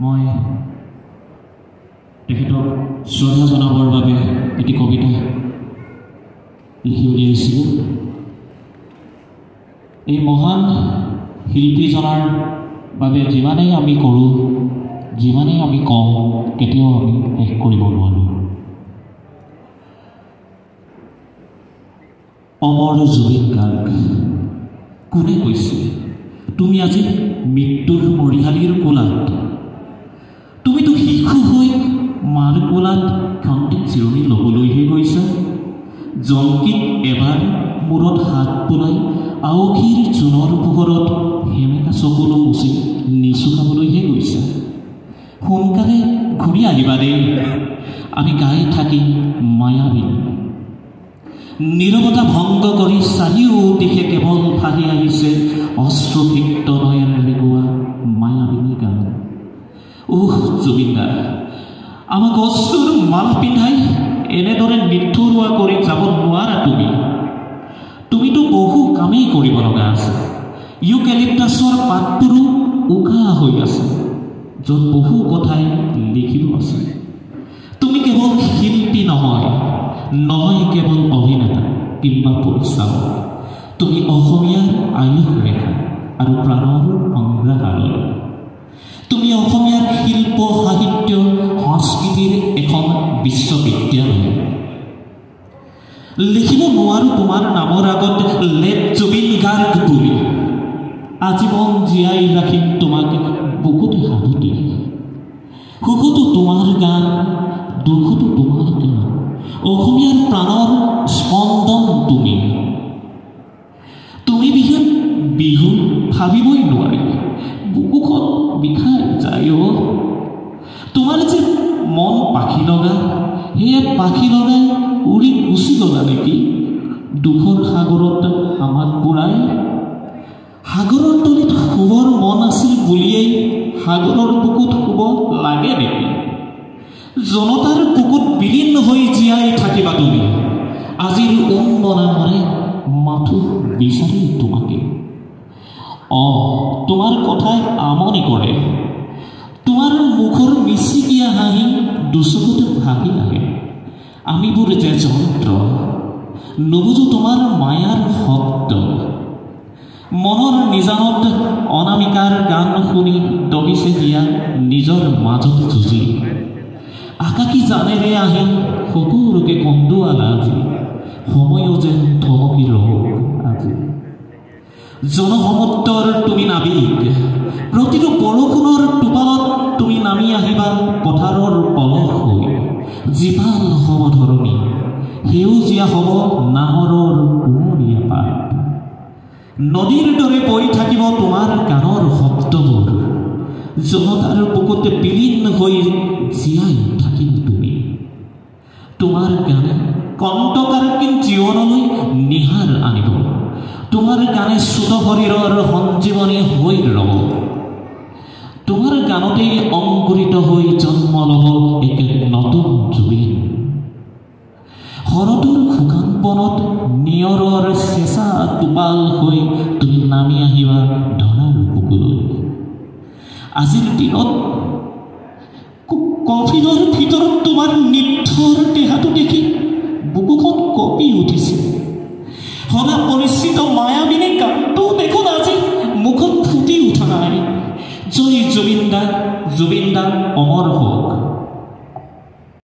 মই তেখেতক শ্ৰদ্ধা জনাবৰ বাবে এটি কবিতা লিখি উলিয়াইছিলোঁ। এই মহান শিল্পীজনৰ বাবে যিমানেই আমি কৰোঁ, যিমানেই আমি কওঁ, কেতিয়াও আমি শেষ কৰিব নোৱাৰোঁ। অমৰ জুবিন গাৰ্গ। কোনে কৈছে তুমি আজি মৃত্যুৰ মৰিশালীৰ কোলাত? তুমিতো শিশু হৈ মাৰ কোলাত ক্ষন্তেক চিৰণি ল'বলৈহে গৈছা। জংকিত এবাৰ মূৰত হাত পোলাই আউখীৰ জোনৰ পোহৰত সেমেকা চকুলো মুচি নিচু খাবলৈহে গৈছা। সোনকালে ঘূৰি আহিবা দেই, আমি গাই থাকিম মায়াবিনী। নীৰৱতা ভংগ কৰি চাৰিও দিশে কেৱল ভাহি আহিছে অশ্ৰুসিক্ত নয়নেৰে গোৱা মায়াবিনী গান। জুবিন দা, আমাক অশ্ৰুৰ মাল পিন্ধাই এনেদৰে নিঠুৰুৱা কৰি যাব নোৱাৰা। তুমিতো বহু কামেই কৰিব লগা আছে। ইউকেলিপ্টাছৰ পাতবোৰো উশাহ হৈ আছে, য'ত বহু কথাই লিখিব আছে। তুমি কেৱল শিল্পী নহয় কেৱল অভিনেতা কিংবা পৰিচালক। তুমি অসমীয়াৰ আয়ুস ৰেখা আৰু প্ৰাণৰ সংগ্ৰাহালয়। তুমি অসমীয়াৰ শিল্প সাহিত্য সংস্কৃতিৰ এখন বিশ্ববিদ্যালয়। লিখিব নোৱাৰোঁ তোমাৰ নামৰ আগত লেট জুবিন গাৰ্গ বুলি। আজীৱন জীয়াই ৰাখিম তোমাক বুকুতে সাধুতি। সুখতো তোমাৰ গান, দুখতো তোমাৰ গান। অসমীয়াৰ প্ৰাণৰ স্পন্দন তুমি। তুমি বিহীন বিহু ভাবিবই নোৱাৰি, বুকুখন বিষাই যায়। তোমাৰ যে মন পাখি লগা, সেয়ে পাখি লগাই উৰি গুচি গলা নেকি দুখৰ সাগৰত আমাক বুৰাই? সাগৰৰ তলিত শুবৰ মন আছিল বুলিয়েই সাগৰৰ বুকুত শুব লাগে নেকি? জনতাৰ বুকুত বিলীন হৈ জীয়াই থাকিবা তুমি। আজিৰ উন্মনামৰে মাথো বিচাৰি তোমাকে। তোমাৰ কথাই আমনি কৰে। তোমাৰ মুখৰ মিচিকিয়া হাঁহি দুচকুত ভাগি লাগে। আমিবোৰ যে যন্ত্ৰ, নুবুজো তোমাৰ মায়াৰ শব্দ। মনৰ নিজানত অনামিকাৰ গান শুনি দহিছে দিয়া নিজৰ মাজত যুঁজি। আকাশী জানেৰে আহি সকলোকে কন্দুৱালা আজি। সময়ো যেন থমকি ৰ'ল আজি। জনসমুদ্ৰৰ তুমি নাবিক, প্ৰতিটো বৰষুণৰ টোপালত তুমি নামি আহিবা পথাৰৰ পলস হৈ। জীপাল হ'ব ধৰণী, সেউজীয়া হ'ব নাহৰৰ কুমলীয়া পাত। নদীৰ দৰে বৈ থাকিব তোমাৰ গানৰ শব্দবোৰ। জনতাৰ বুকুত বিলীন হৈ জীয়াই থাকিব তুমি। তোমাৰ গানে কণ্টকাৰহীন জীৱনলৈ নিহাৰ আনিব। তোমাৰ গানে শ্ৰুত শৰীৰৰ সঞ্জীৱনী হৈ ৰ'ব। তোমাৰ গানতেই অংকুৰিত হৈ জন্ম ল'ব এক নতুন জুবিন। শৰতৰ শুকান বনত নিয়ৰৰ চেঁচা টোপাল হৈ তুমি নামি আহিবা ধৰাৰ বুকুলৈ। আজিৰ দিনত কফিনৰ ভিতৰত তোমাৰ নিথৰ দেহাটো দেখি বুকুখন কঁপি উঠিছে। সদা পৰিচিত মায়াবিনী গানটো দেখোন আজি মুখত ফুটি উঠা নাই। জয় জুবিন দা, জুবিন দা অমৰ হওক।